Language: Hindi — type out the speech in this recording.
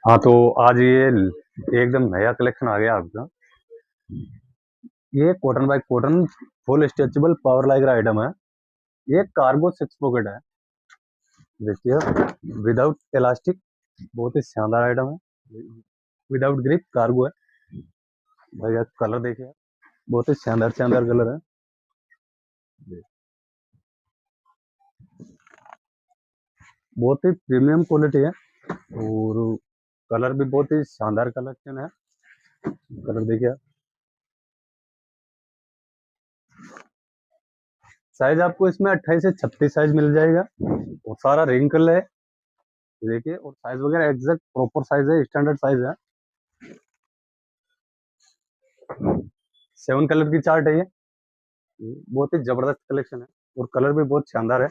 हाँ, तो आज ये एकदम नया कलेक्शन आ गया आपका। ये cotton bye cotton full stretchable power Likert item है। ये कार्गो सिक्स पॉकेट है। देखिए, विदाउट इलास्टिक, बहुत ही शानदार आइटम है। विदाउट ग्रिप कार्गो है। भैया कलर देखिए, बहुत ही शानदार शानदार कलर है। बहुत ही प्रीमियम क्वालिटी है और कलर भी बहुत ही शानदार कलेक्शन है। कलर देखिए, साइज आपको इसमें 28 से 36 साइज मिल जाएगा और सारा रिंकल है। देखिए, और साइज वगैरह एग्जैक्ट प्रॉपर साइज है, स्टैंडर्ड साइज है। 7 कलर की चार्ट है ये। बहुत ही जबरदस्त कलेक्शन है और कलर भी बहुत शानदार है।